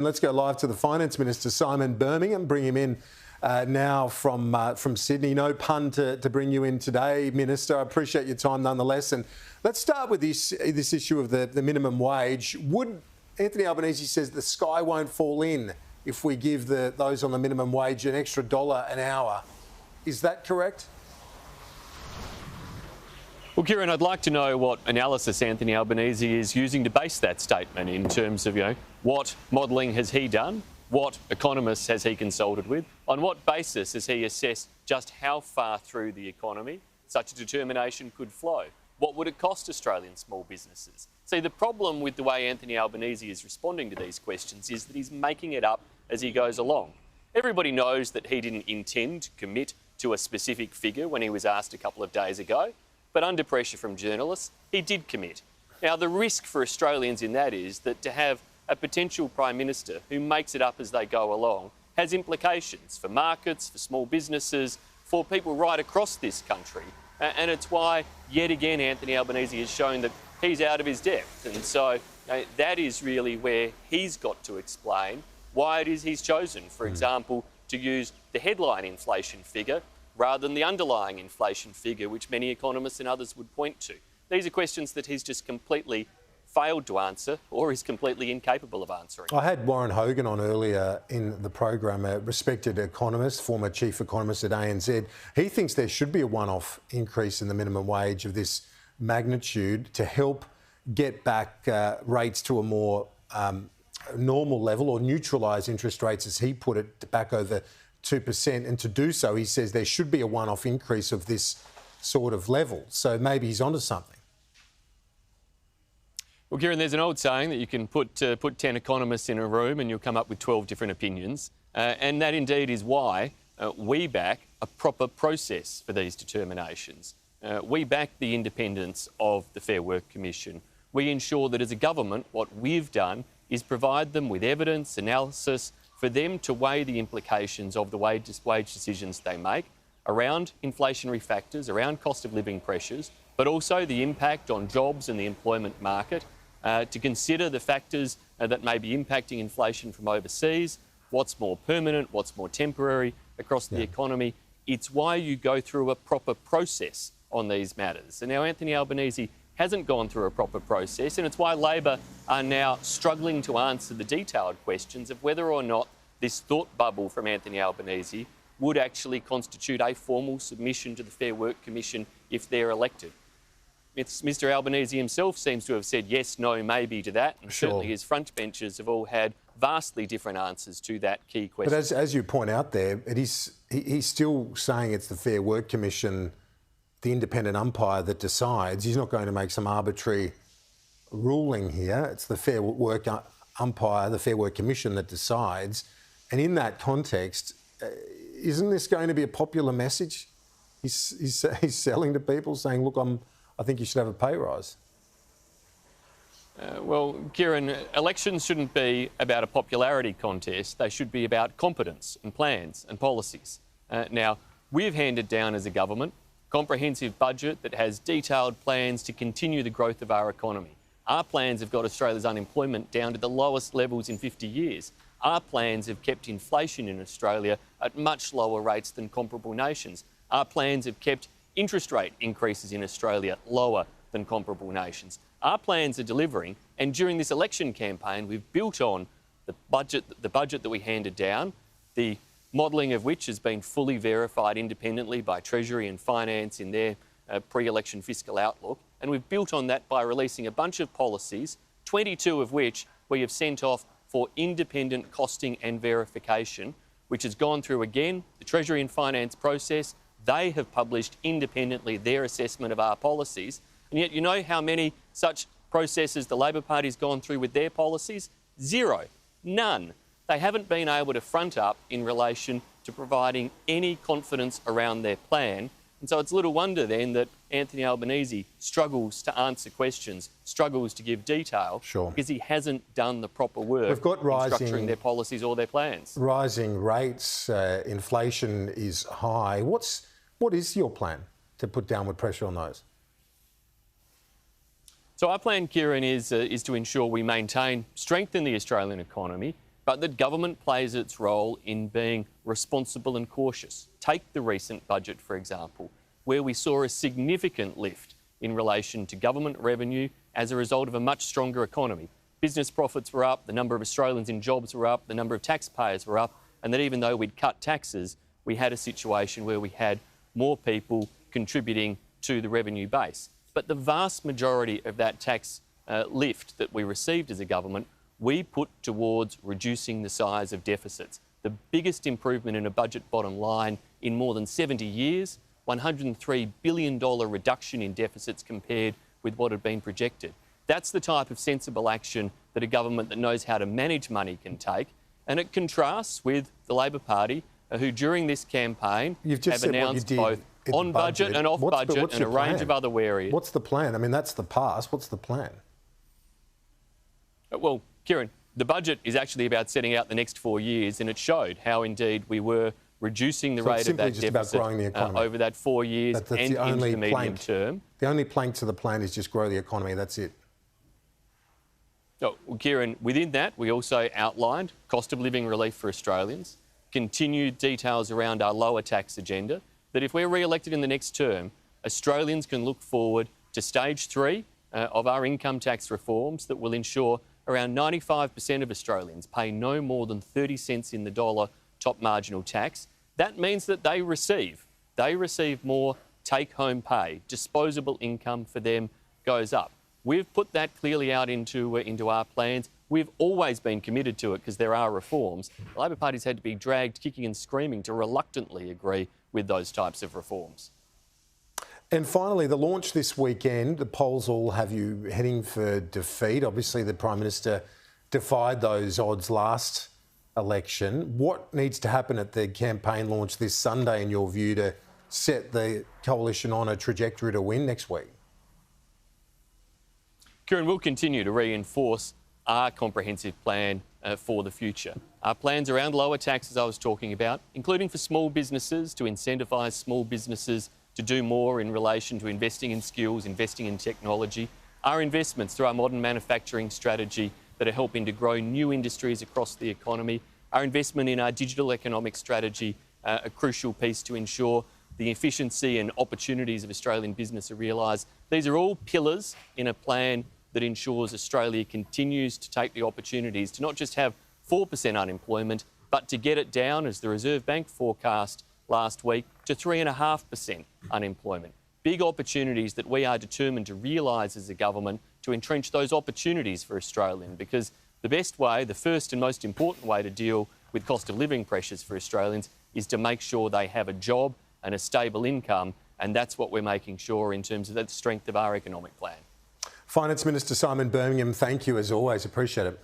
Let's go live to the Finance Minister, Simon Birmingham. Bring him in now from Sydney. No pun to bring you in today, Minister. I appreciate your time nonetheless. And let's start with this issue of the minimum wage. Anthony Albanese says the sky won't fall in if we give those on the minimum wage an extra $1 an hour. Is that correct? Well, Kieran, I'd like to know what analysis Anthony Albanese is using to base that statement in terms of, what modelling has he done? What economists has he consulted with? On what basis has he assessed just how far through the economy such a determination could flow? What would it cost Australian small businesses? See, the problem with the way Anthony Albanese is responding to these questions is that he's making it up as he goes along. Everybody knows that he didn't intend to commit to a specific figure when he was asked a couple of days ago, but under pressure from journalists, he did commit. Now, the risk for Australians in that is that to have a potential Prime Minister who makes it up as they go along has implications for markets, for small businesses, for people right across this country. And it's why, yet again, Anthony Albanese has shown that he's out of his depth. And so that is really where he's got to explain why it is he's chosen, for example, to use the headline inflation figure rather than the underlying inflation figure, which many economists and others would point to. These are questions that he's just completely failed to answer or is completely incapable of answering. I had Warren Hogan on earlier in the program, a respected economist, former chief economist at ANZ. He thinks there should be a one-off increase in the minimum wage of this magnitude to help get back rates to a more normal level, or neutralise interest rates, as he put it, back over 2%. And to do so, he says there should be a one-off increase of this sort of level. So maybe he's onto something. Well, Kieran, there's an old saying that you can put 10 economists in a room and you'll come up with 12 different opinions. And that indeed is why we back a proper process for these determinations. We back the independence of the Fair Work Commission. We ensure that as a government, what we've done is provide them with evidence, analysis, for them to weigh the implications of the wage decisions they make around inflationary factors, around cost of living pressures, but also the impact on jobs and the employment market, to consider the factors that may be impacting inflation from overseas, what's more permanent, what's more temporary across the economy. It's why you go through a proper process on these matters. And now Anthony Albanese hasn't gone through a proper process, and it's why Labor are now struggling to answer the detailed questions of whether or not this thought bubble from Anthony Albanese would actually constitute a formal submission to the Fair Work Commission if they're elected. Mr Albanese himself seems to have said yes, no, maybe to that, and certainly his front benchers have all had vastly different answers to that key question. But as you point out there, he's still saying it's the Fair Work Commission, the independent umpire, that decides. He's not going to make some arbitrary ruling here. It's the Fair Work umpire, the Fair Work Commission, that decides. And in that context, isn't this going to be a popular message? He's selling to people, saying, look, I think you should have a pay rise. Well, Kieran, elections shouldn't be about a popularity contest. They should be about competence and plans and policies. Now, we've handed down as a government a comprehensive budget that has detailed plans to continue the growth of our economy. Our plans have got Australia's unemployment down to the lowest levels in 50 years. Our plans have kept inflation in Australia at much lower rates than comparable nations. Our plans have kept interest rate increases in Australia lower than comparable nations. Our plans are delivering, and during this election campaign, we've built on the budget that we handed down, the modelling of which has been fully verified independently by Treasury and Finance in their pre-election fiscal outlook, and we've built on that by releasing a bunch of policies, 22 of which we have sent off for independent costing and verification, which has gone through again the Treasury and Finance process. They have published independently their assessment of our policies. And yet you know how many such processes the Labor Party's gone through with their policies? Zero. None. They haven't been able to front up in relation to providing any confidence around their plan. And so it's little wonder then that Anthony Albanese struggles to answer questions, struggles to give detail, because he hasn't done the proper work in structuring their policies or their plans. Rising rates, inflation is high. What is your plan to put downward pressure on those? So our plan, Kieran, is to ensure we maintain strength in the Australian economy, but that government plays its role in being responsible and cautious. Take the recent budget, for example, where we saw a significant lift in relation to government revenue as a result of a much stronger economy. Business profits were up, the number of Australians in jobs were up, the number of taxpayers were up, and that even though we'd cut taxes, we had a situation where we had more people contributing to the revenue base. But the vast majority of that tax lift that we received as a government, we put towards reducing the size of deficits. The biggest improvement in a budget bottom line in more than 70 years, $103 billion reduction in deficits compared with what had been projected. That's the type of sensible action that a government that knows how to manage money can take, and it contrasts with the Labor Party, who during this campaign have announced both on budget and off budget and a range of other areas. What's the plan? I mean, that's the past. What's the plan? Well, Kieran, the budget is actually about setting out the next 4 years, and it showed how indeed we were reducing the rate of that deficit over that 4 years and into the medium term. The only plank to the plan is just grow the economy, that's it. Oh, well, Kieran, within that, we also outlined cost of living relief for Australians, continued details around our lower tax agenda, that if we're re-elected in the next term, Australians can look forward to stage 3 of our income tax reforms that will ensure around 95% of Australians pay no more than 30 cents in the dollar top marginal tax. That means that they receive more take-home pay. Disposable income for them goes up. We've put that clearly out into our plans. We've always been committed to it because there are reforms. The Labor Party's had to be dragged kicking and screaming to reluctantly agree with those types of reforms. And finally, the launch this weekend, the polls all have you heading for defeat. Obviously, the Prime Minister defied those odds last election. What needs to happen at the campaign launch this Sunday, in your view, to set the coalition on a trajectory to win next week? Kieran, we'll continue to reinforce our comprehensive plan for the future. Our plans around lower taxes I was talking about, including for small businesses, to incentivise small businesses to do more in relation to investing in skills, investing in technology. Our investments through our modern manufacturing strategy that are helping to grow new industries across the economy. Our investment in our digital economic strategy, a crucial piece to ensure the efficiency and opportunities of Australian business are realised. These are all pillars in a plan that ensures Australia continues to take the opportunities to not just have 4% unemployment, but to get it down, as the Reserve Bank forecast last week, to 3.5% unemployment. Big opportunities that we are determined to realise as a government to entrench those opportunities for Australians, because the best way, the first and most important way to deal with cost of living pressures for Australians is to make sure they have a job and a stable income, and that's what we're making sure in terms of the strength of our economic plan. Finance Minister Simon Birmingham, thank you as always. Appreciate it.